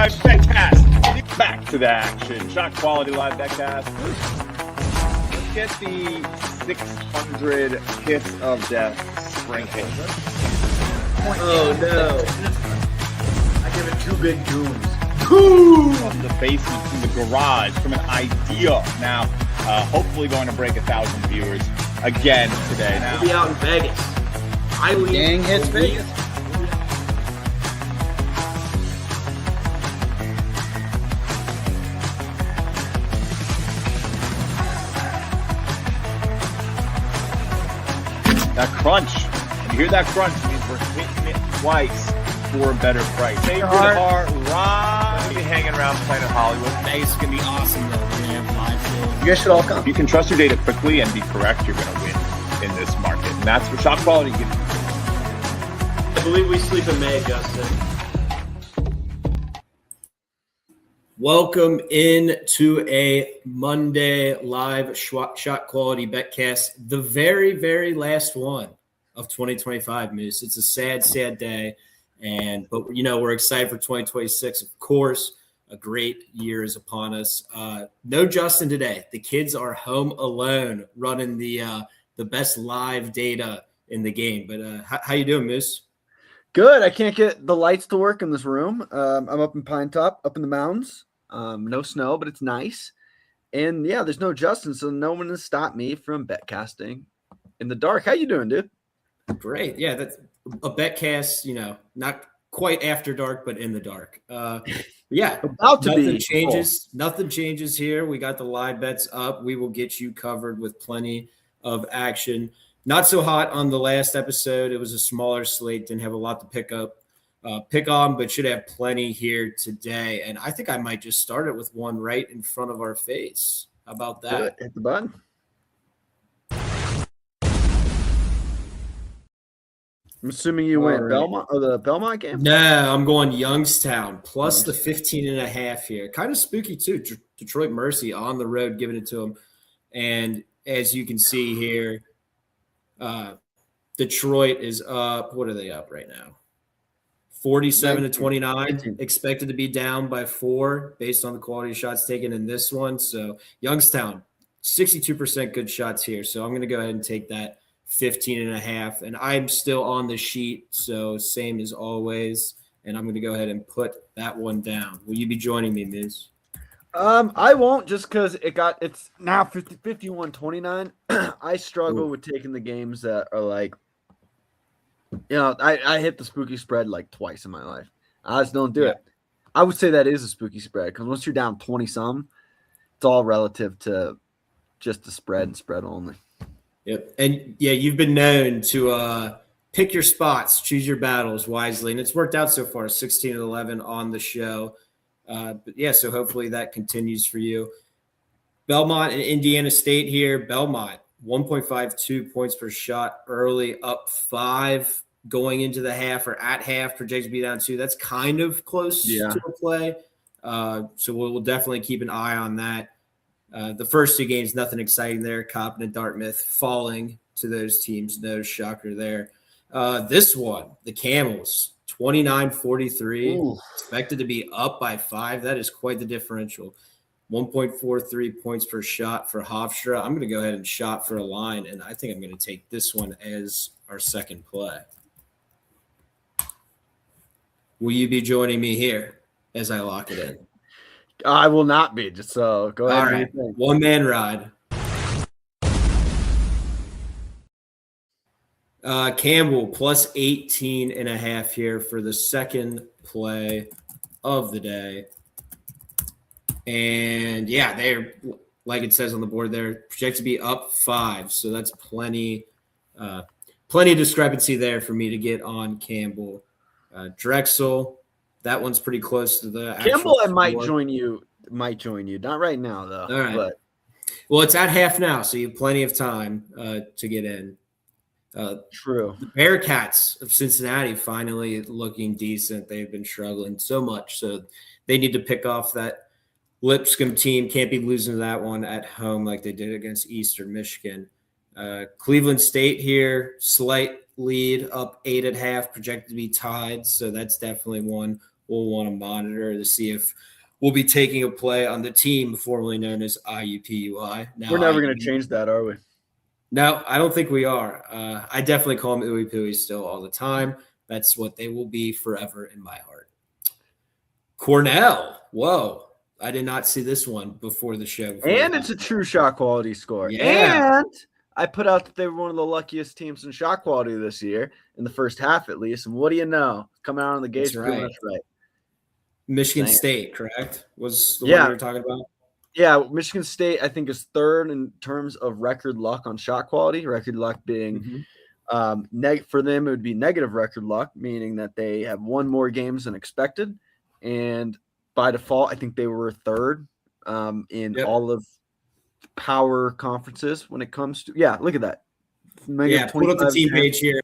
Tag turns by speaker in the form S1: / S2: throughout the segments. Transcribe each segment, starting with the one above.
S1: Live BetCast. Back to the action. ShotQuality Live BetCast. Let's get the 600 hits of death sprinkled.
S2: Oh no. I give it 2 big goons.
S1: From the basement, from the garage, from an idea. Now, hopefully going to break 1,000 viewers again today. Now,
S2: We'll be out in Vegas.
S3: Gang hits Vegas.
S1: that crunch. When you hear that crunch, it means we're hitting it twice for a better price. Favorite heart, right?
S4: We'll be hanging around Planet Hollywood.
S3: Vegas is going to be awesome, though. We're going to have live shows.
S2: You guys should all come.
S1: If you can trust your data quickly and be correct, you're going to win in this market. And that's what ShotQuality gives you.
S2: I believe we sleep in May, Justin.
S3: Welcome in to a Monday live ShotQuality BetCast, the very, very last one of 2025, Moose. It's a sad, sad day, but we're excited for 2026. Of course, a great year is upon us. No Justin today. The kids are home alone, running the best live data in the game. But how you doing, Moose?
S5: Good. I can't get the lights to work in this room. I'm up in Pine Top, up in the mountains. No snow, but it's nice. And yeah, there's no Justin, so no one has stopped me from betcasting in the dark. How you doing, dude?
S3: Great. Yeah, that's a betcast, not quite after dark, but in the dark. Yeah,
S5: About to
S3: nothing
S5: be.
S3: changes. Nothing changes here. We got the live bets up. We will get you covered with plenty of action. Not so hot on the last episode. It was a smaller slate, didn't have a lot to pick on, but should have plenty here today. And I think I might just start it with one right in front of our face. How about that?
S5: Good. Hit the button. I'm assuming you went Belmont or the Belmont game?
S3: No, I'm going Youngstown plus the 15.5 here. Kind of spooky too. Detroit Mercy on the road giving it to them. And as you can see here, Detroit is up. What are they up right now? 47-29. Expected to be down by 4 based on the quality of shots taken in this one. So Youngstown, 62% good shots here. So I'm going to go ahead and take that 15.5. And I'm still on the sheet, so same as always. And I'm going to go ahead and put that one down. Will you be joining me, Miz?
S5: I won't, just because it's now 51-29. I struggle with taking the games that are like, I hit the spooky spread like twice in my life. I just don't do it. I would say that is a spooky spread because once you're down 20-some, it's all relative to just the spread and spread only.
S3: Yep. And yeah, you've been known to pick your spots, choose your battles wisely, and it's worked out so far. 16-11 on the show. But yeah, so hopefully that continues for you. Belmont and Indiana State here. Belmont, 1.52 points per shot early, up 5 going into the half or at half, projected to be down 2. That's kind of close to a play. So we'll definitely keep an eye on that. The first 2 games, nothing exciting there. Coppin and Dartmouth falling to those teams. No shocker there. This one, the Camels, 29-43, expected to be up by 5. That is quite the differential. 1.43 points per shot for Hofstra. I'm going to go ahead and shot for a line, and I think I'm going to take this one as our second play. Will you be joining me here as I lock it in?
S5: I will not be. Just so go ahead.
S3: All right, one-man ride. Campbell plus 18.5 here for the second play of the day. And yeah, they're, like it says on the board there, projected to be up 5. So that's plenty of discrepancy there for me to get on Campbell. Drexel, that one's pretty close to the
S5: Campbell. I might join you. Not right now though.
S3: All right.
S5: But
S3: well, it's at half now, so you have plenty of time to get in.
S5: True.
S3: The Bearcats of Cincinnati finally looking decent. They've been struggling so much, so they need to pick off that Lipscomb team. Can't be losing to that one at home like they did against Eastern Michigan. Cleveland State here, slight lead, up 8.5, projected to be tied, so that's definitely one we'll want to monitor to see if we'll be taking a play on the team formerly known as IUPUI. Now,
S5: We're never going to change that, are we?
S3: No, I don't think we are. I definitely call them Ooey Pooey still all the time. That's what they will be forever in my heart. Cornell. Whoa. I did not see this one before the show.
S5: And it's a true shot quality score.
S3: Yeah.
S5: And I put out that they were one of the luckiest teams in shot quality this year, in the first half at least. And what do you know? Coming out on the gates, pretty much right.
S3: Michigan State, correct? Was the one you were talking about?
S5: Yeah, Michigan State, I think, is third in terms of record luck on shot quality. Record luck being for them, it would be negative record luck, meaning that they have won more games than expected. And by default, I think they were third in all of power conferences when it comes to look at that.
S3: Put up the team page here.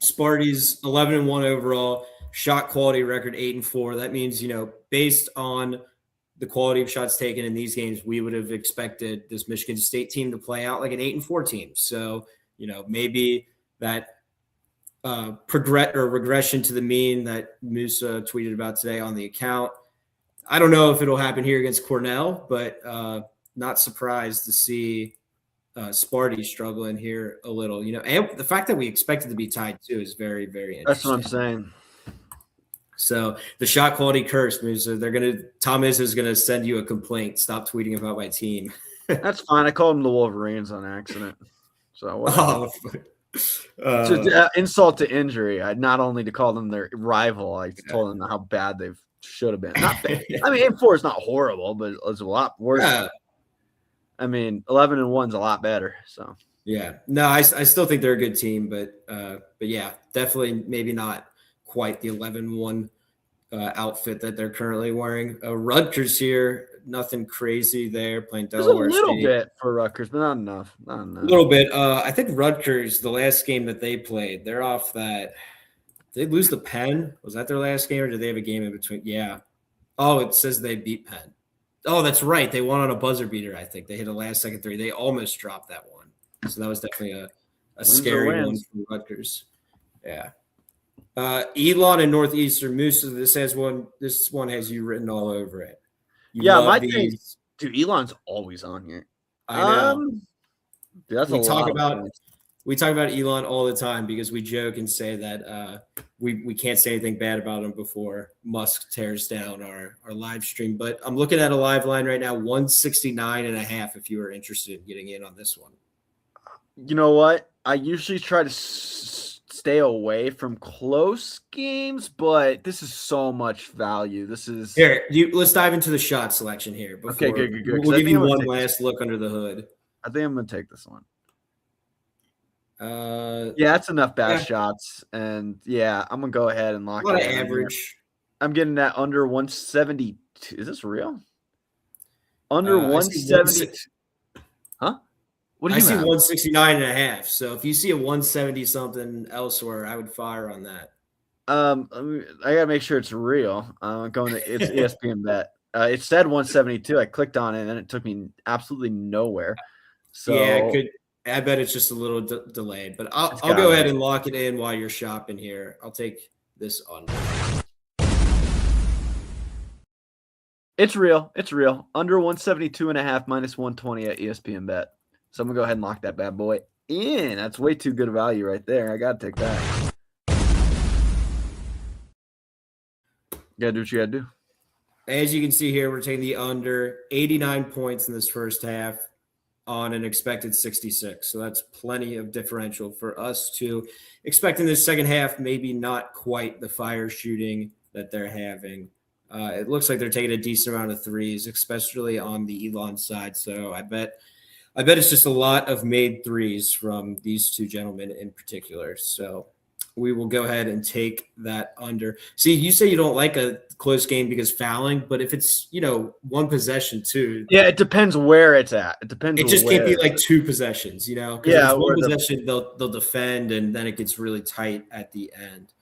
S3: Sparty's 11-1 overall, shot quality record 8-4. That means, based on the quality of shots taken in these games, we would have expected this Michigan State team to play out like an 8-4 team. So, maybe that regression to the mean that Musa tweeted about today on the account. I don't know if it'll happen here against Cornell, but not surprised to see Sparty struggling here a little. And the fact that we expect it to be tied too is very, very interesting.
S5: That's what I'm saying.
S3: So the shot quality curse, Musa, Tom is going to send you a complaint. Stop tweeting about my team.
S5: That's fine. I called them the Wolverines on accident. So whatever. Insult to injury. I not only to call them their rival, I told them how bad they should have been. Not bad. I mean, 8-4 is not horrible, but it's a lot worse. I mean, 11-1 is a lot better. So
S3: no, I still think they're a good team, but yeah, definitely maybe not quite the 11-1 outfit that they're currently wearing. Rutgers here, nothing crazy there, playing Delaware
S5: State. A little
S3: State.
S5: bit for Rutgers, but not enough.
S3: A little bit. I think Rutgers, the last game that they played, they're off that. Did they lose the Penn? Was that their last game, or did they have a game in between? Yeah. Oh, it says they beat Penn. Oh, that's right. They won on a buzzer beater, I think. They hit a last-second three. They almost dropped that one. So that was definitely a scary one for Rutgers. Yeah. Elon and Northeastern Musa. This one has you written all over it.
S5: My thing, dude. Elon's always on here.
S3: I know.
S5: Dude, that's
S3: we talk about Elon all the time because we joke and say that we can't say anything bad about him before Musk tears down our live stream. But I'm looking at a live line right now, 169.5. If you are interested in getting in on this one.
S5: You know what? I usually try to stay away from close games, but this is so much value. This is
S3: here. Let's dive into the shot selection here.
S5: Okay, good.
S3: We'll give you one last look under the hood.
S5: I think I'm going to take this one. That's enough bad shots, and I'm gonna go ahead and lock it.
S3: A lot of average.
S5: I'm getting that under 172. Is this real? Under 170. Huh? What do you
S3: see 169.5. So if you see a 170 something elsewhere, I would fire on that.
S5: I gotta make sure it's real. I'm going to it's ESPN Bet. It said 172. I clicked on it, and it took me absolutely nowhere. So
S3: it could. I bet it's just a little delayed, but I'll go ahead and lock it in while you're shopping here. I'll take this on.
S5: It's real. It's real. Under 172.5 minus 120 at ESPN Bet. So I'm going to go ahead and lock that bad boy in. That's way too good a value right there. I got to take that. You got to do what you got to do.
S3: As you can see here, we're taking the under 89 points in this first half on an expected 66. So that's plenty of differential for us to expect in this second half, maybe not quite the fire shooting that they're having. It looks like they're taking a decent amount of threes, especially on the Elon side. So I bet it's just a lot of made threes from these two gentlemen in particular. So we will go ahead and take that under. See, you say you don't like a close game because fouling, but if it's, one possession too.
S5: Yeah, it depends where it's at. It depends.
S3: It just can't be like two possessions, Yeah, if it's one possession, they'll defend, and then it gets really tight at the end.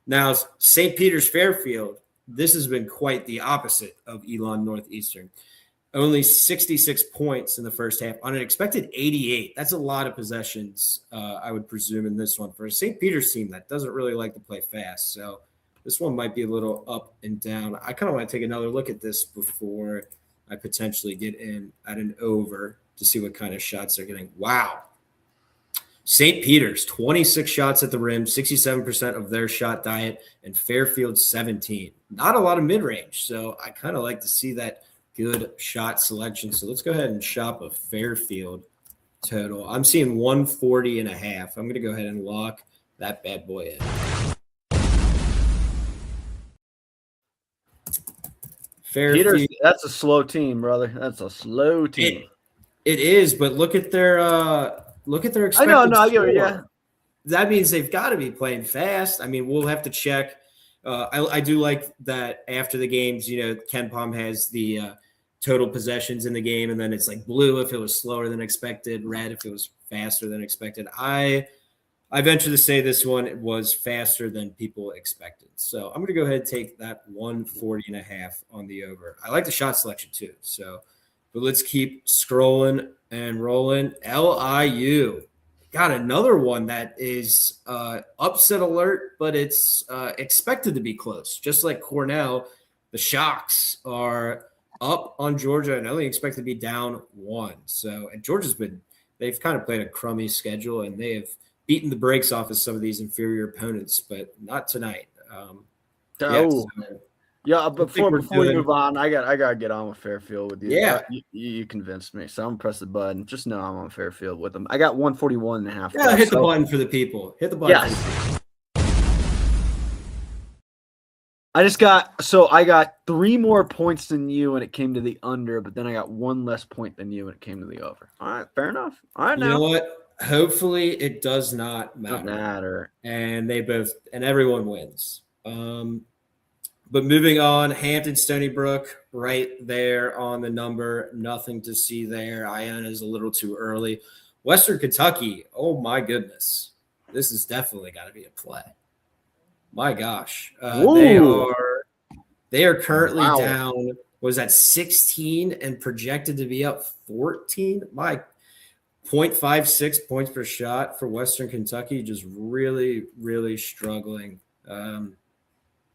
S3: Now, St. Peter's Fairfield, this has been quite the opposite of Elon Northeastern. Only 66 points in the first half on an expected 88. That's a lot of possessions, I would presume, in this one for a St. Peter's team that doesn't really like to play fast. So This one might be a little up and down. I kind of want to take another look at this before I potentially get in at an over to see what kind of shots they're getting. Wow. St. Peter's, 26 shots at the rim, 67% of their shot diet, and Fairfield, 17. Not a lot of mid-range, so I kind of like to see that good shot selection. So let's go ahead and shop a Fairfield total. I'm seeing 140.5. I'm going to go ahead and lock that bad boy in. Fairfield.
S5: Peters, that's a slow team, brother. That's a slow team.
S3: It is, but look at their expected
S5: I know, I get
S3: score.
S5: it, yeah.
S3: That means they've got to be playing fast. I mean, we'll have to check. I do like that after the games, Ken Pom has the total possessions in the game, and then it's like blue if it was slower than expected, red if it was faster than expected. I venture to say this one was faster than people expected. So I'm going to go ahead and take that 140.5 on the over. I like the shot selection too. So, but let's keep scrolling and rolling. LIU got another one that is upset alert, but it's expected to be close. Just like Cornell, the Shocks are up on Georgia and only expected to be down 1. So, and they've kind of played a crummy schedule, and they have beaten the brakes off of some of these inferior opponents, but not tonight.
S5: Before we move on, I gotta get on with Fairfield with you.
S3: Yeah,
S5: you convinced me, so I'm gonna press the button. Just know I'm on Fairfield with them. I got 141.5.
S3: Yeah, hit the button for the people. Hit the button.
S5: Yes. I got 3 more points than you when it came to the under, but then I got 1 less point than you when it came to the over. All right, fair enough. All right, now.
S3: You know what? Hopefully it does not matter. And everyone wins. But moving on, Hampton, Stony Brook, right there on the number. Nothing to see there. Iona is a little too early. Western Kentucky, oh my goodness. This has definitely got to be a play. My gosh. They are currently down, was at 16 and projected to be up 14. My 0.56 points per shot for Western Kentucky, just really, really struggling.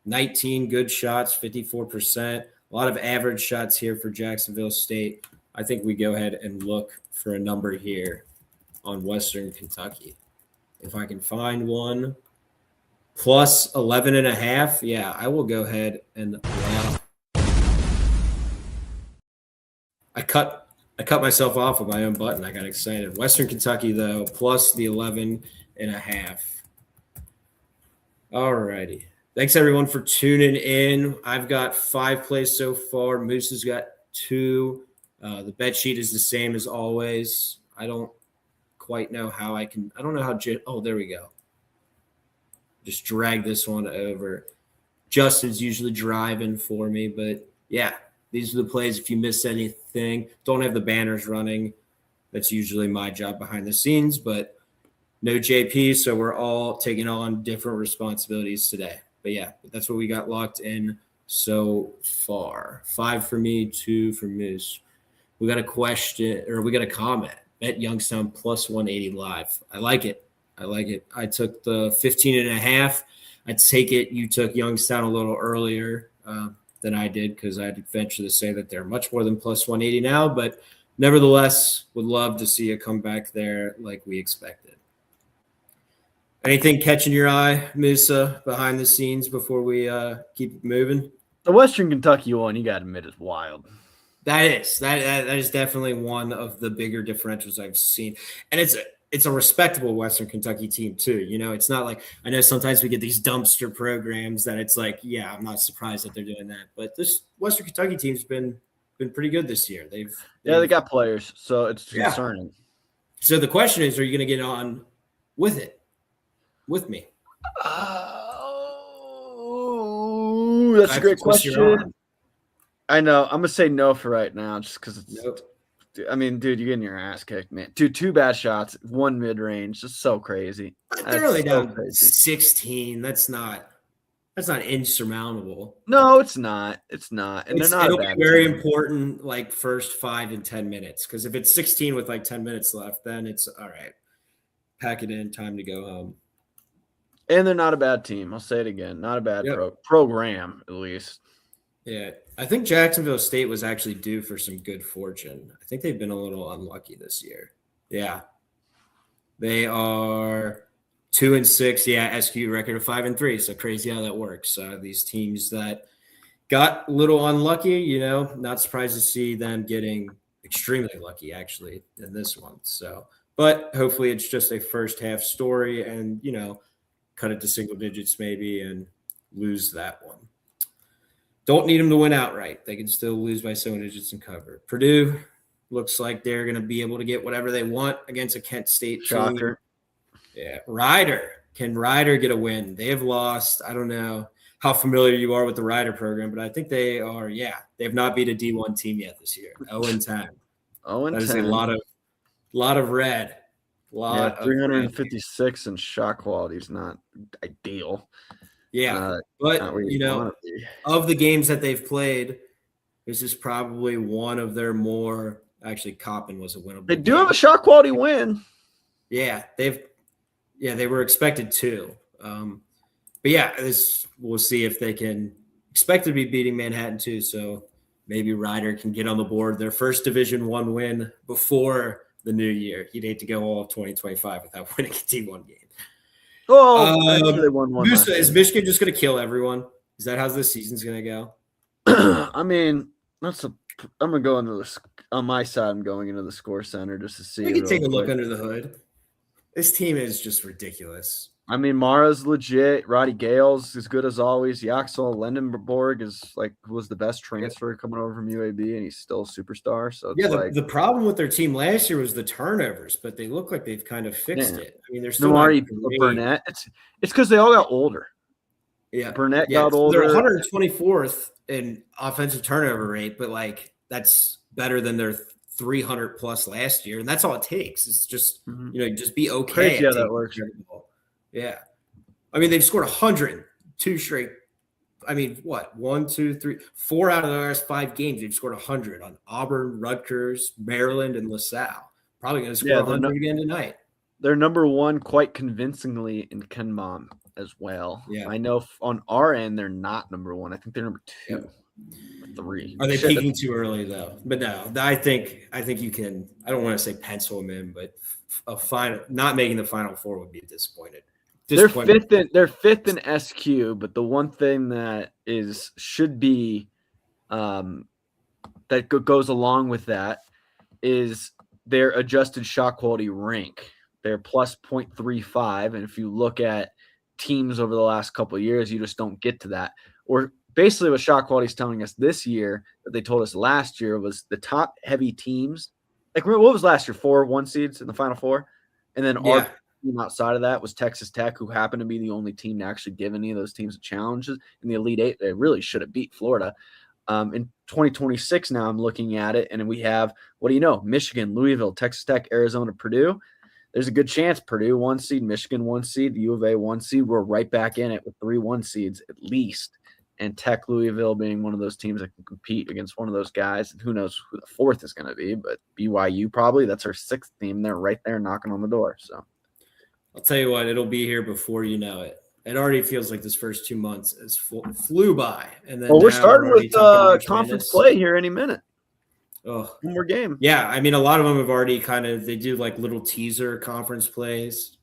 S3: 19 good shots, 54%. A lot of average shots here for Jacksonville State. I think we go ahead and look for a number here on Western Kentucky. If I can find one. Plus 11.5. Yeah, I will go ahead and I cut myself off with my own button. I got excited. Western Kentucky, though, plus the 11.5. All righty. Thanks, everyone, for tuning in. I've got 5 plays so far. Moose has got 2. The bet sheet is the same as always. I don't quite know how I don't know how – there we go. Just drag this one over. Justin's usually driving for me, but, yeah, these are the plays. If you miss anything, don't have the banners running. That's usually my job behind the scenes, but no JP, so we're all taking on different responsibilities today. But, yeah, that's what we got locked in so far. 5 for me, 2 for Moose. We got a question, or we got a comment. Bet Youngstown plus 180 live. I like it. I took the 15.5. I take it you took Youngstown a little earlier than I did, because I'd venture to say that they're much more than plus 180 now. But nevertheless, would love to see a comeback there like we expected. Anything catching your eye, Musa, behind the scenes before we keep moving?
S5: The Western Kentucky one, you got to admit, is wild.
S3: That is definitely one of the bigger differentials I've seen. And it's a respectable Western Kentucky team too. It's not like, I know sometimes we get these dumpster programs that it's like, yeah, I'm not surprised that they're doing that. But this Western Kentucky team's been pretty good this year. They
S5: got players, so it's concerning.
S3: So the question is, are you going to get on with it? With me?
S5: Oh, that's a great question. I know. I'm going to say no for right now, just because it's – I mean, dude, you're getting your ass kicked, man. Dude, 2 bad shots, 1 mid-range. Just so crazy.
S3: They're only down 16. That's not insurmountable.
S5: No, it's not. It's not. And
S3: it'll be very important, like, first 5 and 10 minutes. Because if it's 16 with, like, 10 minutes left, then it's all right. Pack it in. Time to go home.
S5: And they're not a bad team. I'll say it again. Not a bad program, at least.
S3: Yeah, I think Jacksonville State was actually due for some good fortune. I think they've been a little unlucky this year. Yeah. They are 2-6. Yeah, SQ record of 5-3. So crazy how that works. These teams that got a little unlucky, not surprised to see them getting extremely lucky actually in this one. So, but hopefully it's just a first half story and, cut it to single digits maybe and lose that one. Don't need them to win outright. They can still lose by single digits and cover. Purdue looks like they're going to be able to get whatever they want against a Kent State
S5: Shocker.
S3: team. Yeah. Ryder. Can Ryder get a win? They have lost. I don't know how familiar you are with the Ryder program, but I think they are, they have not beat a D1 team yet this year. 0-10.
S5: 0-10.
S3: That is a lot of red.
S5: 356 and shot quality is not ideal.
S3: Yeah, but of the games that they've played, this is probably one of their more. Actually, Coppin was a winnable.
S5: They do have a shot quality win.
S3: Yeah, they were expected to. But we'll see if they can expect to be beating Manhattan too. So maybe Ryder can get on the board their first Division I win before the new year. He'd hate to go all of 2025 without winning a D1 game.
S5: Oh, they won one.
S3: Musa, is Michigan just going to kill everyone? Is that how this season's going to go?
S5: I mean, I'm going to go into on my side. I'm going into the score center just to see.
S3: We can take a look under the hood. This team is just ridiculous.
S5: I mean, Mara's legit. Roddy Gale's as good as always. Yaxel Lendenborg was the best transfer coming over from UAB, and he's still a superstar. So
S3: the problem with their team last year was the turnovers, but they look like they've kind of fixed it. I mean, they're still
S5: Burnett. It's because they all got older.
S3: Yeah,
S5: Burnett got older.
S3: They're 124th in offensive turnover rate, but that's better than their 300 plus last year, and that's all it takes. It's just just be okay.
S5: Crazy how that works.
S3: Yeah. I mean, they've scored 102 straight. I mean, what? 1, 2, 3, 4 out of the last 5 games, they've scored 100 on Auburn, Rutgers, Maryland, and LaSalle. Probably going to score 100 again tonight.
S5: They're number 1 quite convincingly in KenPom as well.
S3: Yeah.
S5: I know on our end, they're not number 1. I think they're number 2 or 3.
S3: Are they peaking too early, though? But no, I think you can – I don't want to say pencil them in, but not making the Final Four would be disappointed.
S5: They're fifth in SQ, but the one thing that should be that goes along with that is their adjusted shot quality rank. They're plus 0.35, and if you look at teams over the last couple of years, you just don't get to that. Or basically what shot quality is telling us this year that they told us last year was the top heavy teams. Like what was last year? 4 1 seeds in the Final Four, and then our team outside of that was Texas Tech, who happened to be the only team to actually give any of those teams challenges in the Elite Eight. They really should have beat Florida. In 2026 now I'm looking at it, and we have, Michigan, Louisville, Texas Tech, Arizona, Purdue. There's a good chance Purdue 1 seed, Michigan 1 seed, U of A 1 seed. We're right back in it with 3 1 seeds at least. And Tech, Louisville being one of those teams that can compete against one of those guys. And who knows who the 4th is going to be, but BYU probably. That's our 6th team. They're right there knocking on the door. So
S3: I'll tell you what, it'll be here before you know it. It already feels like this first 2 months has flew by. And then
S5: we're starting with conference play here any minute.
S3: Oh,
S5: 1 more game.
S3: Yeah, I mean, a lot of them have already they do like little teaser conference plays,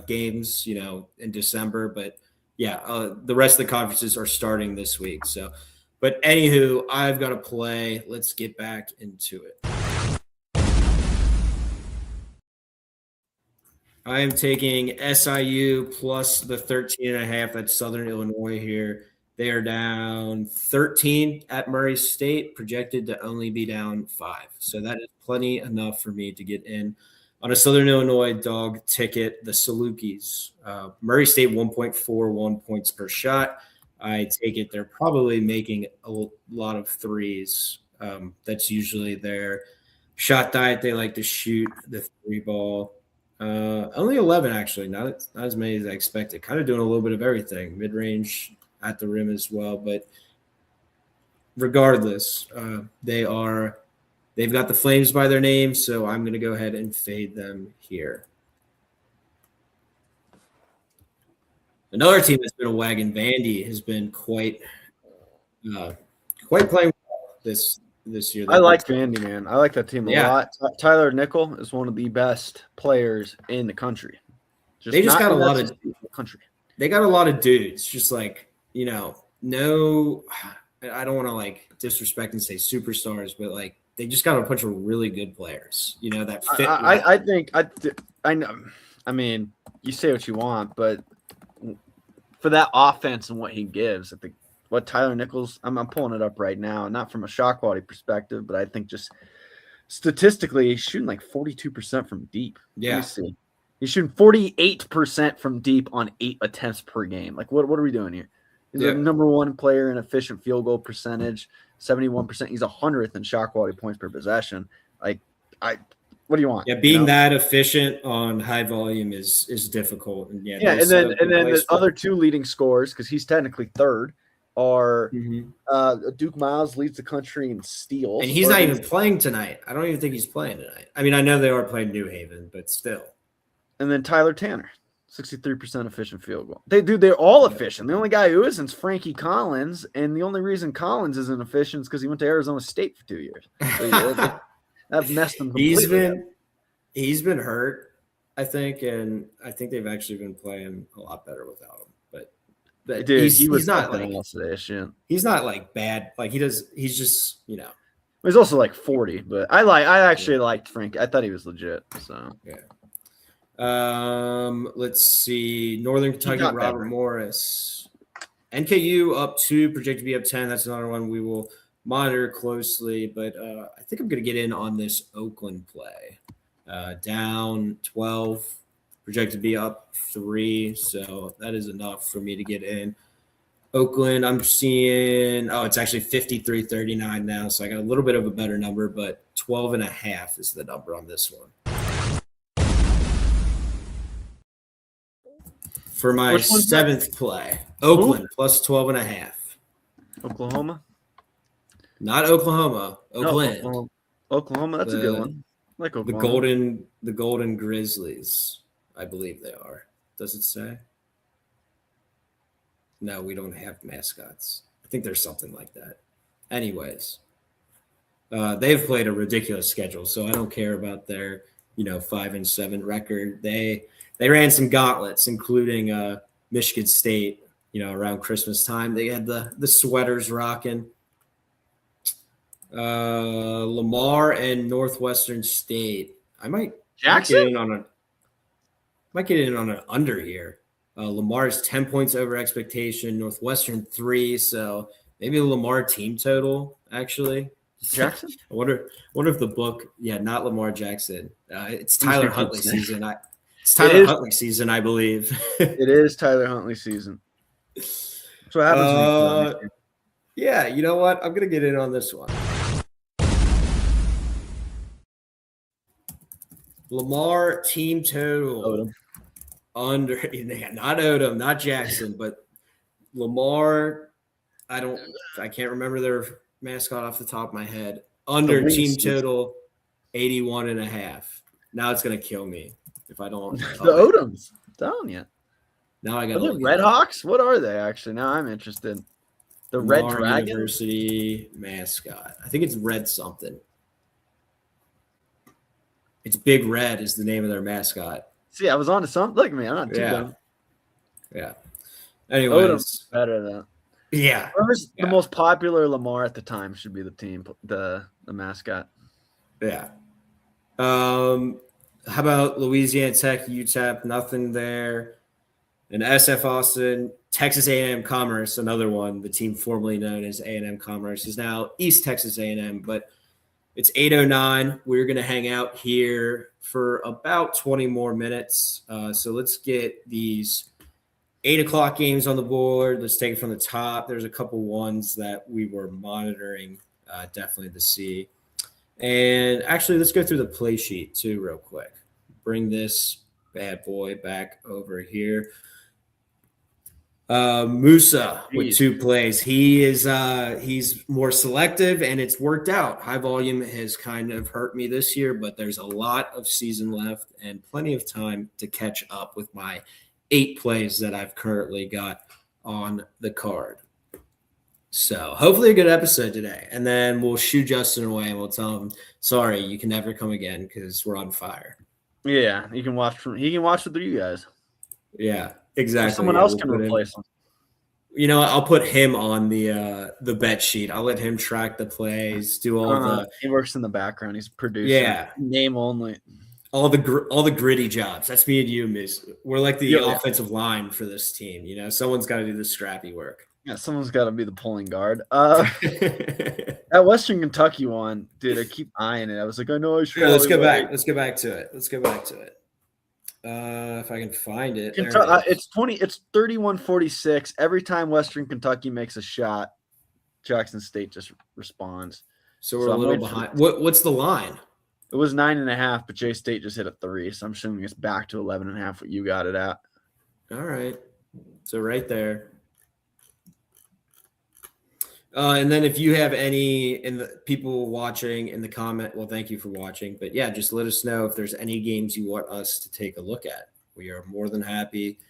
S3: games, in December. But yeah, the rest of the conferences are starting this week. So, but anywho, I've got to play. Let's get back into it. I am taking SIU plus the 13.5. That's Southern Illinois here. They are down 13 at Murray State, projected to only be down 5. So that is plenty enough for me to get in on a Southern Illinois dog ticket. The Salukis, Murray State 1.41 points per shot. I take it they're probably making a lot of threes. That's usually their shot diet. They like to shoot the 3 ball. Only 11 actually, not as many as I expected. Kind of doing a little bit of everything, mid-range at the rim as well. But regardless, they've got the Flames by their name, so I'm going to go ahead and fade them here. Another team that's been a wagon, Vandy, has been quite playing well this year.
S5: I like Vandy, man. I like that team a
S3: Yeah.
S5: lot. Tyler Nickel is one of the best players in the country.
S3: They just got a lot of
S5: country.
S3: They got a lot of dudes, just like, no, I don't want to like disrespect and say superstars, but like they just got a bunch of really good players, that fit.
S5: I know. I mean, you say what you want, but for that offense and what he gives, I think what Tyler Nichols, I'm pulling it up right now, not from a shot quality perspective, but I think just statistically, he's shooting like 42% from deep.
S3: Yeah.
S5: Let me see. He's shooting 48% from deep on 8 attempts per game. Like, what are we doing here? He's the number one player in efficient field goal percentage, 71%. He's 100th in shot quality points per possession. Like, what do you want?
S3: Yeah, being that efficient on high volume is difficult. And
S5: and then the other two leading scorers, because he's technically third, are Duke Miles leads the country in steals.
S3: And he's not even playing tonight. I don't even think he's playing tonight. I mean, I know they are playing New Haven, but still.
S5: And then Tyler Tanner, 63% efficient field goal. They're all efficient. The only guy who isn't is Frankie Collins, and the only reason Collins isn't efficient is because he went to Arizona State for 2 years. That messed him completely.
S3: He's been hurt, I think, and I think they've actually been playing a lot better without him. But
S5: dude,
S3: he was not like
S5: he's
S3: not like bad. Like he's just
S5: He's also like 40, but I actually liked Frank. I thought he was legit. So
S3: yeah. Let's see. Northern Kentucky, Robert Morris. NKU up 2, projected to be up 10. That's another one we will monitor closely. But I think I'm going to get in on this Oakland play. Down 12, projected to be up 3. So that is enough for me to get in. Oakland, I'm seeing, it's actually 53-39 now. So I got a little bit of a better number, but 12.5 is the number on this one. For my 7th play, Oakland plus 12.5.
S5: Oklahoma?
S3: Not Oklahoma. Oakland.
S5: No, Oklahoma, that's a good one. I like Oklahoma.
S3: The Golden Grizzlies, I believe they are. Does it say? No, we don't have mascots. I think there's something like that. Anyways, they've played a ridiculous schedule, so I don't care about their 5-7 record. They ran some gauntlets, including Michigan State, around Christmas time. They had the sweaters rocking. Lamar and Northwestern State. I might get in on an under here. Lamar's 10 points over expectation, Northwestern 3, so maybe a Lamar team total, actually.
S5: Jackson?
S3: I wonder if the book, not Lamar Jackson. It's Tyler Huntley season. It's Tyler Huntley season, I believe.
S5: It is Tyler Huntley season. That's what happens.
S3: Yeah, you know what? I'm going to get in on this one. Lamar team total.
S5: Odom.
S3: Under, not Odom, not Jackson, but Lamar. I can't remember their mascot off the top of my head. Under team total 81.5. Now it's going to kill me if I don't.
S5: The Odoms. I'm telling you.
S3: Now I got
S5: the Red Hawks. What are they actually? Now I'm interested. The
S3: Lamar
S5: Red Dragon
S3: University mascot. I think it's Red something. It's Big Red is the name of their mascot.
S5: See, I was on to something. Look at me. I'm not too dumb.
S3: Yeah. Anyways.
S5: Odom's better than.
S3: Yeah.
S5: Whoever's the most popular Lamar at the time should be the team, the mascot.
S3: Yeah. How about Louisiana Tech, UTEP? Nothing there. And SF Austin, Texas A&M Commerce, another one. The team formerly known as A&M Commerce is now East Texas A&M, but it's 8:09. We're going to hang out here for about 20 more minutes. So let's get these 8 o'clock games on the board. Let's take it from the top. There's a couple ones that we were monitoring definitely to see. And actually, let's go through the play sheet too real quick. Bring this bad boy back over here. Musa with 2 plays. He's more selective, and it's worked out. High volume has kind of hurt me this year, but there's a lot of season left and plenty of time to catch up with my 8 plays that I've currently got on the card. So hopefully a good episode today. And then we'll shoo Justin away and we'll tell him, sorry, you can never come again because we're on fire.
S5: Yeah, he can watch with you guys.
S3: Yeah, exactly.
S5: Or someone else can replace him.
S3: You know, I'll put him on the bet sheet. I'll let him track the plays, do all the.
S5: He works in the background. He's a producer.
S3: Yeah,
S5: name only.
S3: All the gritty jobs. That's me and you, Musa. We're like the offensive line for this team. You know, someone's got to do the scrappy work.
S5: Yeah, someone's got to be the pulling guard. That Western Kentucky one, dude, I keep eyeing it. I was like, I know I should.
S3: Yeah, let's go back to it. If I can find it.
S5: It's 31-46. Every time Western Kentucky makes a shot, Jackson State just responds.
S3: So we're a little behind. What's the line?
S5: It was 9.5, but J State just hit a 3. So I'm assuming it's back to 11.5. What you got it at?
S3: All right. So right there. And then if you have any people watching in the comment, well, thank you for watching. But yeah, just let us know if there's any games you want us to take a look at. We are more than happy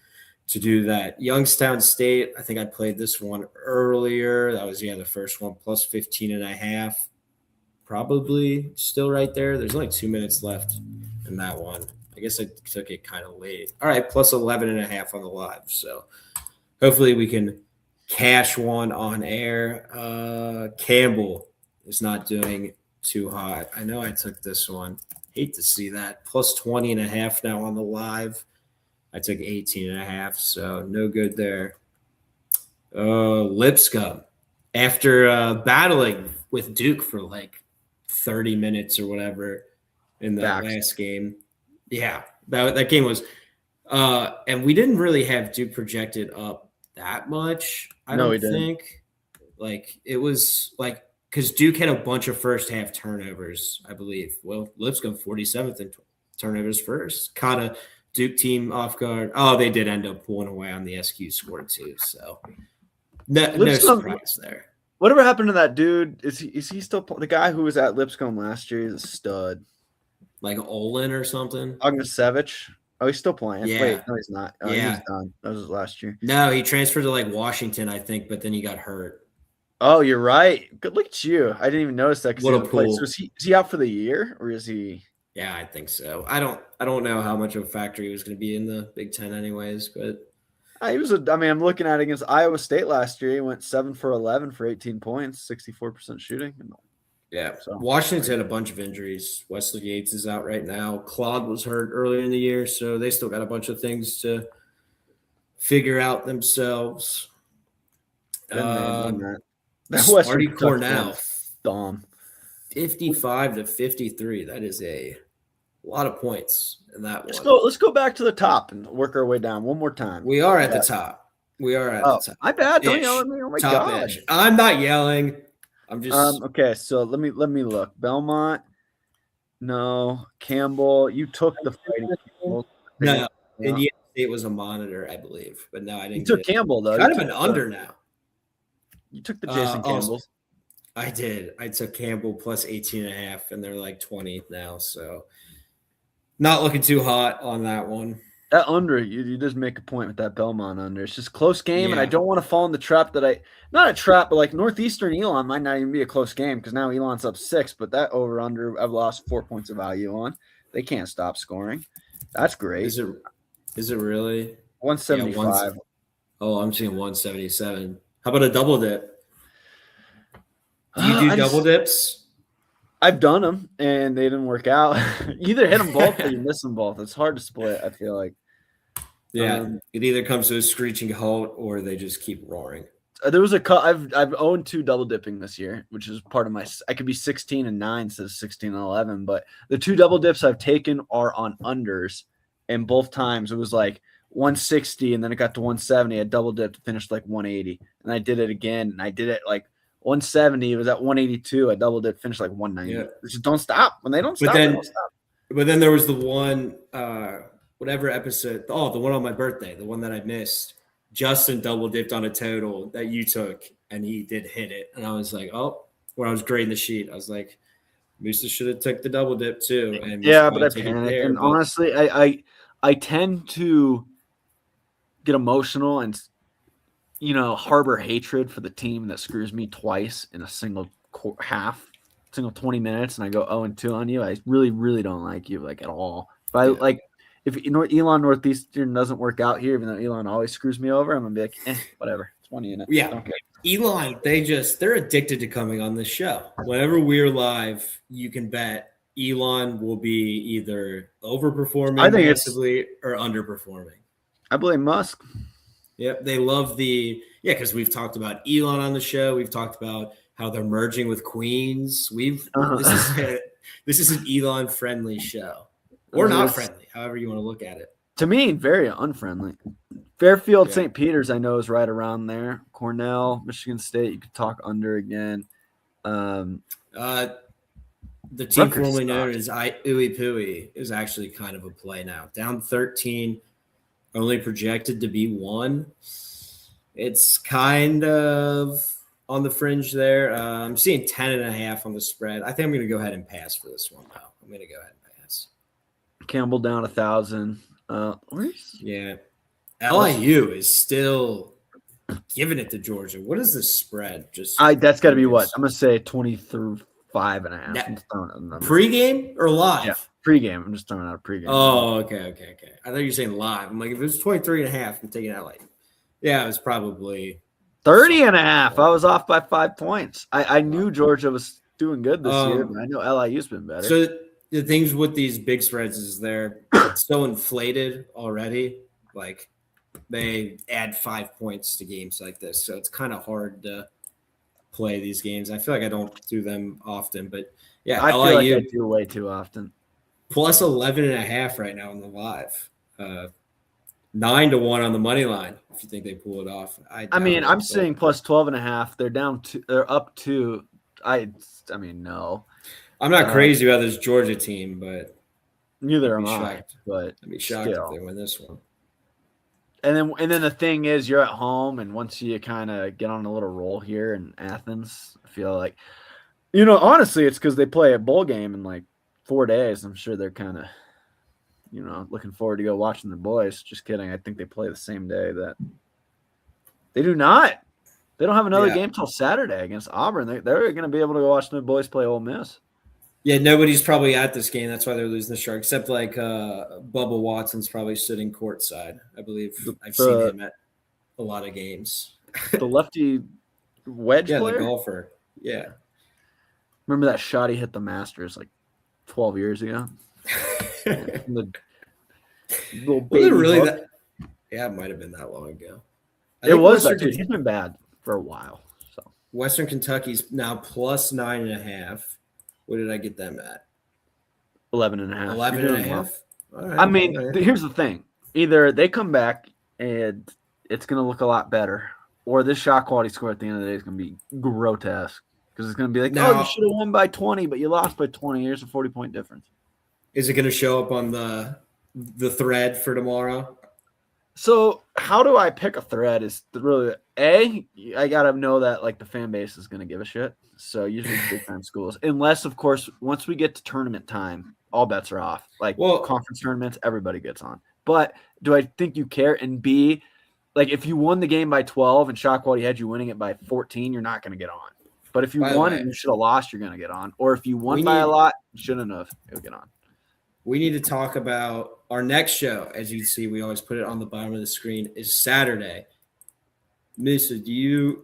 S3: to do that. Youngstown State, I think I played this one earlier. That was, the first one, plus 15.5. Probably still right there. There's only 2 minutes left in that one. I guess I took it kind of late. All right, plus 11.5 on the live. So hopefully we can cash one on air. Campbell is not doing too hot. I know I took this one. Hate to see that. Plus 20.5 now on the live. I took 18.5, so no good there. Lipscomb, after battling with Duke for like 30 minutes or whatever in that last game. Yeah, that game was and we didn't really have Duke projected up that much. I don't think. Like it was like because Duke had a bunch of first half turnovers, I believe. Well, Lipscomb 47th in turnovers first. Caught a Duke team off guard. Oh, they did end up pulling away on the SQ score too. So no surprise there.
S5: Whatever happened to that dude? Is he still the guy who was at Lipscomb last year? He's a stud.
S3: Like Olin or something?
S5: Ognisevich. Oh, he's still playing.
S3: Yeah.
S5: Wait, no, he's not. Oh,
S3: yeah.
S5: He's done. That was his last year.
S3: No, he transferred to like Washington, I think, but then he got hurt.
S5: Oh, you're right. Good look at you. I didn't even notice that.
S3: What a pull.
S5: So is he out for the year or is he?
S3: Yeah, I think so. I don't know how much of a factor he was going to be in the Big Ten anyways, but
S5: he was I'm looking at it against Iowa State last year. He went 7 for 11 for 18 points, 64% shooting.
S3: Yeah, so Washington's had a bunch of injuries. Wesley Yates is out right now. Claude was hurt earlier in the year, so they still got a bunch of things to figure out themselves.
S5: That
S3: Marty Cornell,
S5: dumb.
S3: 55-53. That is a lot of points in that
S5: one. Let's go back to the top and work our way down one more time.
S3: We are at the top. We are at the top.
S5: My bad. Don't yell at me. Oh my god.
S3: I'm not yelling. I'm just
S5: okay. So let me look. Belmont, no. Campbell, you took the fighting.
S3: No, Indiana State was a monitor, I believe, but no, I didn't.
S5: You took Campbell though.
S3: Kind of an under now.
S5: You took the Jason Campbell.
S3: I did. I took Campbell plus 18.5, and they're like 20 now. So not looking too hot on that one.
S5: That under, you just make a point with that Belmont under. It's just close game, and I don't want to fall in the trap that not a trap, but like Northeastern Elon might not even be a close game because now Elon's up 6, but that over under I've lost 4 points of value on. They can't stop scoring. That's great.
S3: Is it really
S5: 175?
S3: Yeah, I'm seeing 177. How about a double dip? Do you do double dips?
S5: I've done them, and they didn't work out. You either hit them both or you miss them both. It's hard to split, I feel like.
S3: Yeah, it either comes to a screeching halt or they just keep roaring.
S5: There was I've owned 2 double dipping this year, which is part of my. I could be 16-9 instead of 16-11, but the 2 double dips I've taken are on unders, and both times it was like 160, and then it got to 170. I double dipped, finished like 180, and I did it again, and I did it like 170. It was at 182. I double dipped, finished like 190. Yeah. Just don't stop. When they don't stop, they don't stop.
S3: But then there was the one, whatever episode. Oh, the one on my birthday, the one that I missed. Justin double dipped on a total that you took, and he did hit it. And I was like, when I was grading the sheet, I was like, Musa should have took the double dip too. And
S5: yeah, but I panicked. And honestly, I tend to get emotional and harbor hatred for the team that screws me twice in a single 20 minutes, and I go 0-2 on you, I really, really don't like you at all. If Elon Northeastern doesn't work out here, even though Elon always screws me over, I'm gonna be like, whatever. It's one unit.
S3: Yeah.
S5: Okay.
S3: Elon, they're addicted to coming on this show. Whenever we're live, you can bet Elon will be either overperforming massively or underperforming.
S5: I blame Musk.
S3: Yep, they love because we've talked about Elon on the show. We've talked about how they're merging with Queens. This is an Elon friendly show, or not friendly, however you want to look at it.
S5: To me, very unfriendly. Fairfield, St. Peter's, I know is right around there. Cornell, Michigan State, you could talk under again.
S3: The team formerly known as Ooey Pooey is actually kind of a play now. Down 13, only projected to be 1. It's kind of on the fringe there. I'm seeing 10.5 on the spread. I think I'm going to go ahead and pass for this one, though. I'm going to go ahead and pass.
S5: Campbell down 1,000.
S3: Yeah. LIU is still giving it to Georgia. What is the spread?
S5: That's got to be what? I'm going to say 23.5.
S3: Pre-game or live?
S5: Yeah, pre-game. I'm just throwing out a pre-game.
S3: Oh, okay. I thought you were saying live. I'm like, if it was 23.5, I'm taking that like, yeah, it was probably
S5: 30.5. I was off by 5 points. I knew Georgia was doing good this year, but I know LIU's been better.
S3: So the things with these big spreads is they're so inflated already. Like, they add 5 points to games like this. So it's kind of hard to play these games. I feel like I don't do them often, but yeah,
S5: I
S3: LIU
S5: feel like I do way too often.
S3: plus 11.5 right now in the live. 9-1 on the money line if you think they pull it off.
S5: I'm seeing plus 12.5. They're down 2. They're up 2. No.
S3: I'm not crazy about this Georgia team, but
S5: neither am I. But
S3: I'd be shocked if they win this one.
S5: And then the thing is, you're at home, and once you kind of get on a little roll here in Athens, I feel like, honestly, it's because they play a bowl game in like 4 days. I'm sure they're kind of, looking forward to go watching the boys. Just kidding. I think they play the same day that they do not. They don't have another game till Saturday against Auburn. They're going to be able to go watch the boys play Ole Miss.
S3: Yeah, nobody's probably at this game. That's why they're losing the Sharks, except like Bubba Watson's probably sitting courtside. I believe I've seen him at a lot of games.
S5: The lefty wedge player?
S3: The golfer. Yeah.
S5: Remember that shot he hit the Masters like 12 years ago? The little baby
S3: was it really
S5: hook.
S3: that? Yeah, it might have been that long ago.
S5: It was. Dude, he's been bad for a while. So
S3: Western Kentucky's now plus 9.5. What did I get them at?
S5: 11.5.
S3: 11.5. Right,
S5: here's the thing: either they come back and it's going to look a lot better, or this shot quality score at the end of the day is going to be grotesque because it's going to be like, you should have won by 20, but you lost by 20. Here's a 40-point difference.
S3: Is it going to show up on the thread for tomorrow?
S5: So how do I pick a thread? Is really I gotta know that like the fan base is gonna give a shit. So usually big time schools, unless of course once we get to tournament time, all bets are off. Like conference tournaments, everybody gets on. But do I think you care? And B, like if you won the game by 12 and shot quality had you winning it by 14, you're not gonna get on. But if you won and you should have lost, you're gonna get on. Or if you won by a lot, you shouldn't have. You'll get on.
S3: We need to talk about our next show. As you see, we always put it on the bottom of the screen. Is Saturday. Musa,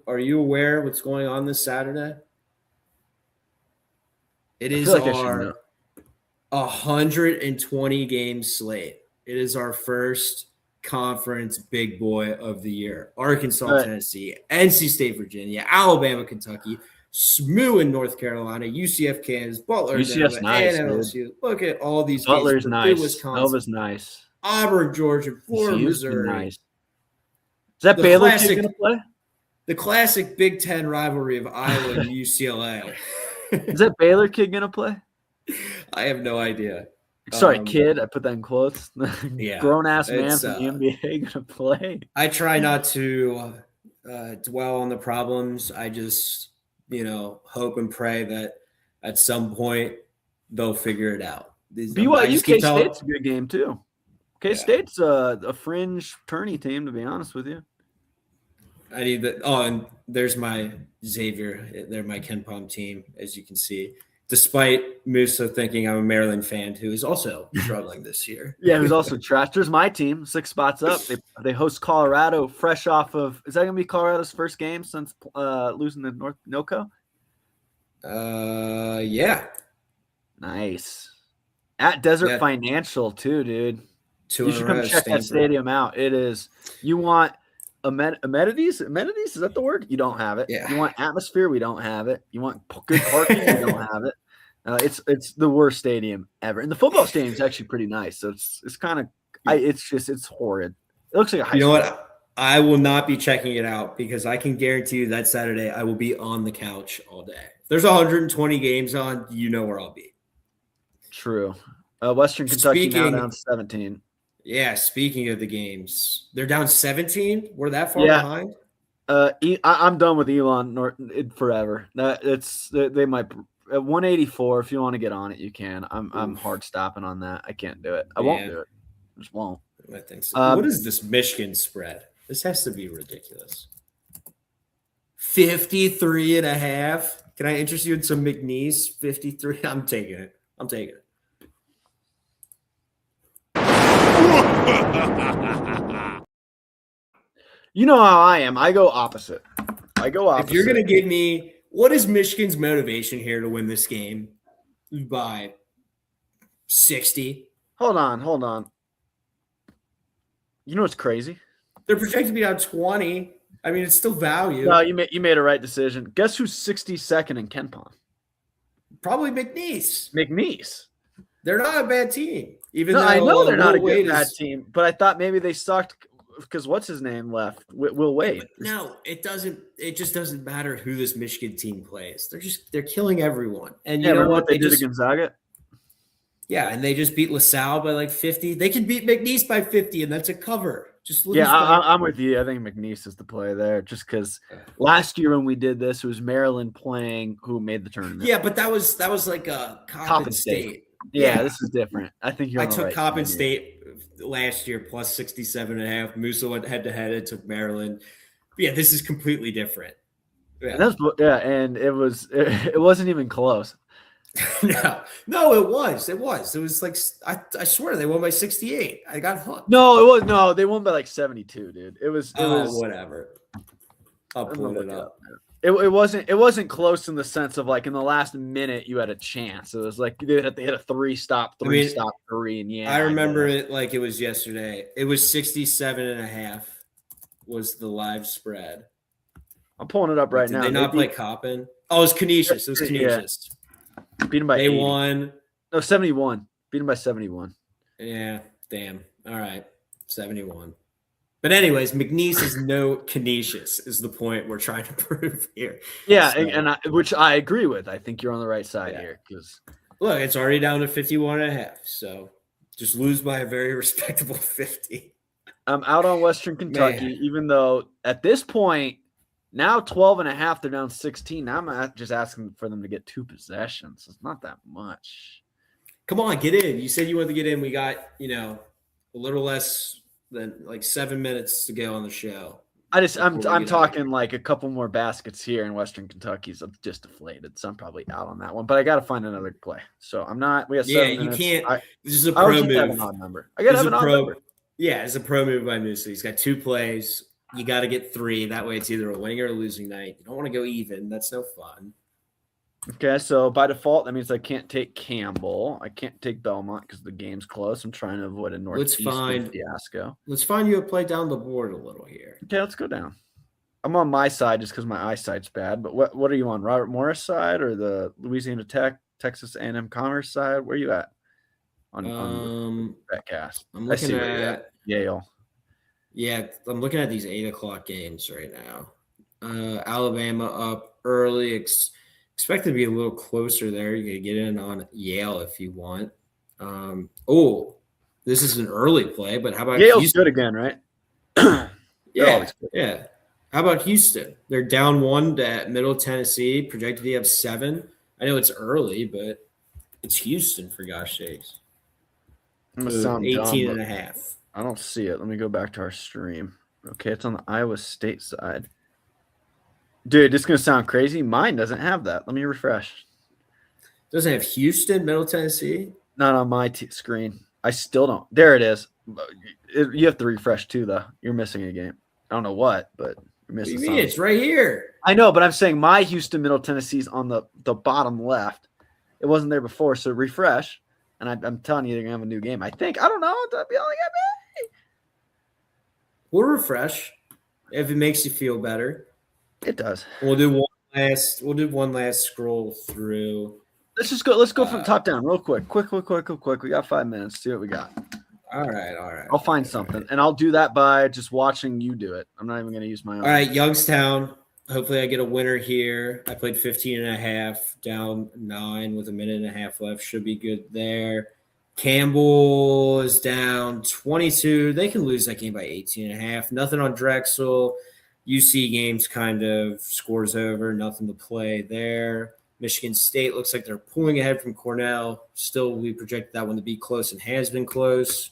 S3: are you aware what's going on this Saturday? It is our 120 game slate. It is our first conference big boy of the year. Arkansas, Tennessee, NC State, Virginia, Alabama, Kentucky, SMU in North Carolina, UCF, Kansas, Butler,
S5: UCF's nice,
S3: and LSU. Look at all these
S5: Butler's
S3: games.
S5: nice.
S3: Wisconsin,
S5: Nova's nice.
S3: Auburn, Georgia, Florida, Missouri.
S5: Nice. Is that Baylor kid gonna play?
S3: The classic Big Ten rivalry of Iowa and UCLA.
S5: Is that Baylor kid gonna play?
S3: I have no idea.
S5: Sorry, kid. I put that in quotes.
S3: Yeah,
S5: grown ass man from the NBA gonna play.
S3: I try not to dwell on the problems. I just hope and pray that at some point they'll figure it out.
S5: BYU K-State's a good game too. K-State's a fringe tourney team, to be honest with you.
S3: I need that. Oh, and there's my Xavier. They're my Ken Palm team, as you can see. Despite Musa thinking I'm a Maryland fan who is also struggling this year.
S5: Yeah, who's also trash. There's my team, 6 spots up. They host Colorado, fresh off of. Is that going to be Colorado's first game since losing to North NoCo?
S3: Yeah.
S5: Nice. At Desert Financial too, dude. You should come check that stadium out. It is. You want amenities? Amenities, is that the word? You don't have it.
S3: Yeah.
S5: You want atmosphere? We don't have it. You want good parking? We don't have it. It's the worst stadium ever. And the football stadium is actually pretty nice. So it's kind of it's horrid. It looks like a high school.
S3: You know what? I will not be checking it out because I can guarantee you that Saturday I will be on the couch all day. If there's 120 games on, you know where I'll be.
S5: True. Western Kentucky now down 17.
S3: Yeah, speaking of the games, they're down 17. We're that far behind.
S5: I'm done with Elon Norton forever. They might at 184. If you want to get on it, you can. I'm hard stopping on that. I can't do it. I won't do it. I just won't.
S3: I think so. What is this Michigan spread? This has to be ridiculous. 53.5. Can I interest you in some McNeese? 53. I'm taking it.
S5: You know how I am. I go opposite.
S3: If you're going to give me what is Michigan's motivation here to win this game by 60?
S5: Hold on. You know what's crazy?
S3: They're projected to be down 20. I mean, it's still value.
S5: No, you made a right decision. Guess who's 62nd in KenPom?
S3: Probably McNeese. They're not a bad team.
S5: I know they're not a bad team, but I thought maybe they sucked because what's his name left? Will Wade.
S3: No, it doesn't. It just doesn't matter who this Michigan team plays. They're killing everyone. And you know what
S5: they did to Gonzaga?
S3: Yeah, and they just beat LaSalle by like 50. They can beat McNeese by 50, and that's a cover. Just lose.
S5: I'm with you. I think McNeese is the play there, just because last year when we did this, it was Maryland playing who made the tournament.
S3: Yeah, but that was like a Coppin State.
S5: Yeah, this is different. I think
S3: I took Coppin State last year plus 67.5. Musa went head to head. It took Maryland. But yeah, this is completely different.
S5: Yeah, and it wasn't even close.
S3: No, it was. It was like I swear they won by 68. I got hooked.
S5: No, they won by like 72, dude. It was
S3: whatever. I'll pull it up.
S5: It wasn't close in the sense of like in the last minute you had a chance. It was like they had a three stop, and
S3: I remember it like it was yesterday. It was 67.5 was the live spread.
S5: I'm pulling it up right now.
S3: Did they not play Coppin? Oh, it was Canisius.
S5: Yeah. Beat them by 80.
S3: Won.
S5: No, 71. Beat them by 71.
S3: Yeah, damn. All right, 71. But anyways, McNeese is no Canisius is the point we're trying to prove here.
S5: Yeah, so, which I agree with. I think you're on the right side here. Because
S3: look, it's already down to 51.5. So just lose by a very respectable 50.
S5: I'm out on Western Kentucky, even though at this point, now 12.5, they're down 16. Now I'm just asking for them to get 2 possessions. It's not that much.
S3: Come on, get in. You said you wanted to get in. We got, a little less than like 7 minutes to go on the show.
S5: I'm talking like a couple more baskets here in Western Kentucky's just deflated. So I'm probably out on that one. But I got to find another play. So I'm not. We have 7 minutes.
S3: You can't. This is a pro move.
S5: Have an odd number. I got to have an odd number.
S3: Yeah, it's a pro move by Musa. He's got 2 plays. You got to get 3. That way it's either a winning or a losing night. You don't want to go even. That's no fun.
S5: Okay, so by default, that means I can't take Campbell. I can't take Belmont because the game's close. I'm trying to avoid a northeastern fiasco.
S3: Let's find you a play down the board a little here.
S5: Okay, let's go down. I'm on my side just because my eyesight's bad. But what are you on, Robert Morris side or the Louisiana Tech, Texas A&M Commerce side? Where are you at? On BetCast.
S3: I'm looking at
S5: Yale.
S3: Yeah, I'm looking at these 8:00 games right now. Alabama up early. Expect to be a little closer there. You can get in on Yale if you want. This is an early play, but how about
S5: Yale's
S3: Houston?
S5: Good again, right?
S3: Yeah. How about Houston? They're down 1 at Middle Tennessee, projected to have 7. I know it's early, but it's Houston for gosh sakes.
S5: I'm gonna sound
S3: 18
S5: dumb,
S3: and a half.
S5: I don't see it. Let me go back to our stream. Okay, it's on the Iowa State side. Dude, this is gonna sound crazy. Mine doesn't have that. Let me refresh.
S3: Doesn't have Houston, Middle Tennessee.
S5: Not on my screen. I still don't. There it is. You have to refresh too, though. You're missing a game. I don't know what, but you're
S3: What do
S5: missing
S3: you mean?
S5: something.
S3: It's right here.
S5: I know, but I'm saying my Houston Middle Tennessee's on the bottom left. It wasn't there before, so refresh. And I'm telling you, they're gonna have a new game. I think. I don't know. That'd be all I got.
S3: We'll refresh if it makes you feel better.
S5: It does.
S3: We'll do one last scroll through.
S5: Let's just go. Let's go from top down, real quick. Quick. We got 5 minutes. See what we got.
S3: All right.
S5: I'll find something, and I'll do that by just watching you do it. I'm not even gonna use my own.
S3: All right, Youngstown. Hopefully I get a winner here. I played 15 and a half, down 9 with a minute and a half left. Should be good there. Campbell is down 22. They can lose that game by 18 and a half. Nothing on Drexel. UC games kind of scores over. Nothing to play there. Michigan State looks like they're pulling ahead from Cornell. Still, we projected that one to be close and has been close.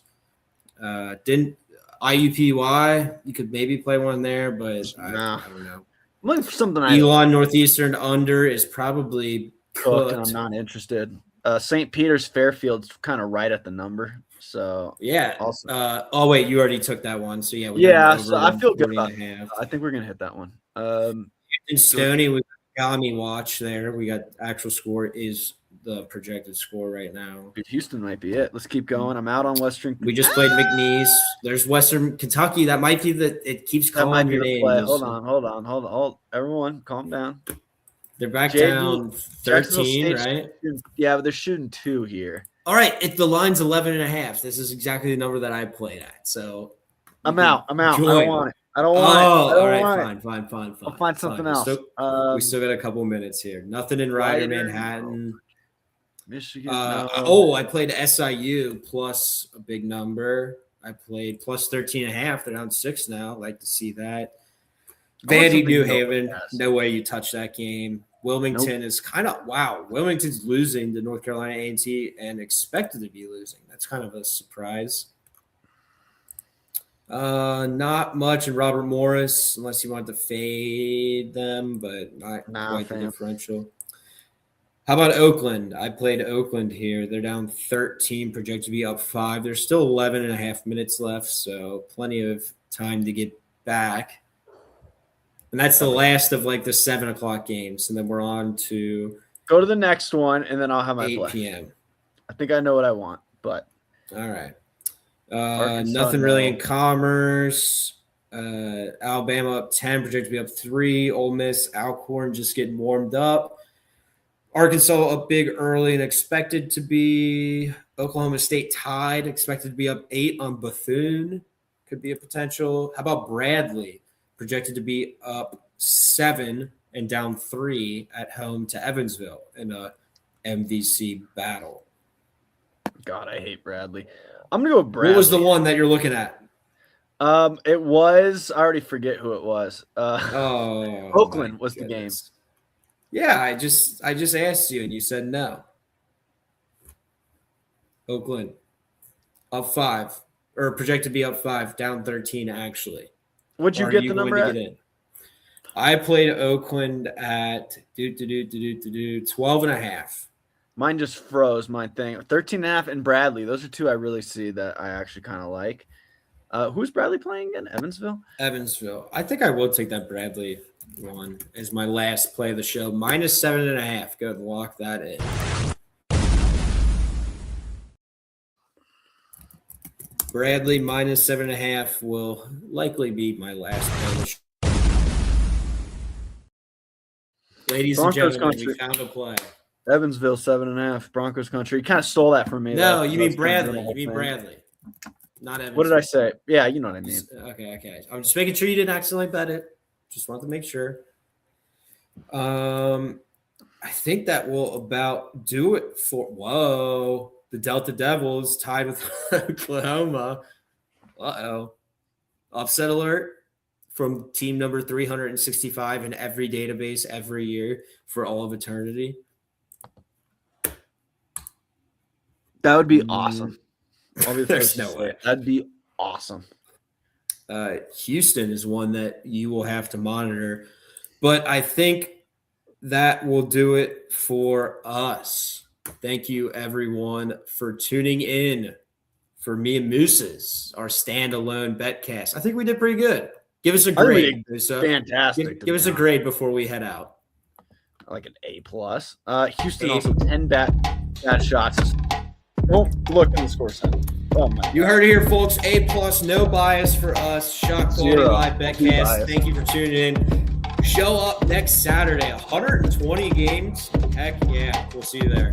S3: Didn't IUPUI, you could maybe play one there, but I don't know.
S5: I'm looking for something.
S3: Elon Northeastern under is probably cooked.
S5: I'm not interested. St. Peter's Fairfield's kind of right at the number. So
S3: yeah.
S5: Awesome.
S3: Oh wait, you already took that one. So yeah.
S5: So I feel good about it. I think we're gonna hit that one.
S3: In Stony, we got me watch there. We got actual score is the projected score right now.
S5: Dude, Houston might be it. Let's keep going. I'm out on Western.
S3: We just played McNeese. There's Western Kentucky. That might be it keeps calling your name.
S5: Hold on. Everyone, calm down.
S3: They're back down 13, right?
S5: Yeah, but they're shooting 2 here.
S3: All right. The line's 11 and a half. This is exactly the number that I played at. So
S5: I'm out. I don't want it.
S3: All right. Fine.
S5: I'll find something else.
S3: We still got a couple minutes here. Nothing in Ryder, Manhattan.
S5: Michigan.
S3: I played SIU plus a big number. I played plus 13 and a half. They're down 6 now. Like to see that. Vandy, New Haven. No way you touch that game. Wilmington is kind of Wilmington's losing to North Carolina A&T and expected to be losing. That's kind of a surprise. Not much in Robert Morris unless you want to fade them, but not quite the differential. How about Oakland? I played Oakland here. They're down 13, projected to be up 5. There's still 11 and a half minutes left, so plenty of time to get back. And that's the last of like the 7 o'clock games. And then we're on to
S5: go to the next one, and then I'll have my
S3: 8
S5: play.
S3: p.m.
S5: I think I know what I want, but
S3: all right. Nothing really in Commerce. Alabama up 10, projected to be up 3. Ole Miss, Alcorn just getting warmed up. Arkansas up big early and expected to be. Oklahoma State tied, expected to be up 8 on Bethune. Could be a potential. How about Bradley? Projected to be up 7 and down 3 at home to Evansville in a MVC battle.
S5: God, I hate Bradley. I'm going to go with Bradley.
S3: What was the one that you're looking at?
S5: It was – I already forget who it was. Oakland was the game.
S3: Yeah, I just asked you, and you said no. Oakland up 5, or projected to be up 5, down 13 actually.
S5: What'd you get the number at?
S3: I played Oakland at 12 and a half.
S5: Mine just froze my thing. 13 and a half and Bradley. Those are 2 I really see that I actually kind of like. Who's Bradley playing again? Evansville?
S3: Evansville. I think I will take that Bradley one as my last play of the show. Minus 7.5. Go ahead and lock that in. Bradley minus 7.5 will likely be my last play of the show. Ladies and gentlemen, we found a play.
S5: Evansville 7.5. Broncos country. You kind of stole that from me.
S3: No, you mean Bradley. You mean Bradley. Not Evansville.
S5: What did I say? Yeah, you know what I mean.
S3: Okay. I'm just making sure you didn't accidentally bet it. Just wanted to make sure. I think that will about do it for the Delta Devils tied with Oklahoma. Upset alert from team number 365 in every database every year for all of eternity.
S5: That would be awesome. I'll be the
S3: There's
S5: first to
S3: no
S5: say
S3: way.
S5: it. That'd be awesome.
S3: Houston is one that you will have to monitor. But I think that will do it for us. Thank you, everyone, for tuning in for me and Musa's, our standalone BetCast. I think we did pretty good. Give us a grade. Musa.
S5: Fantastic.
S3: Give us a grade before we head out.
S5: Like an A+. Houston also 10 bad shots. Don't look in the score center. Oh my God.
S3: You heard it here, folks. A+, no bias for us. ShotQuality
S5: Zero.
S3: Live BetCast. Thank you for tuning in. Show up next Saturday. 120 games. Heck yeah. We'll see you there.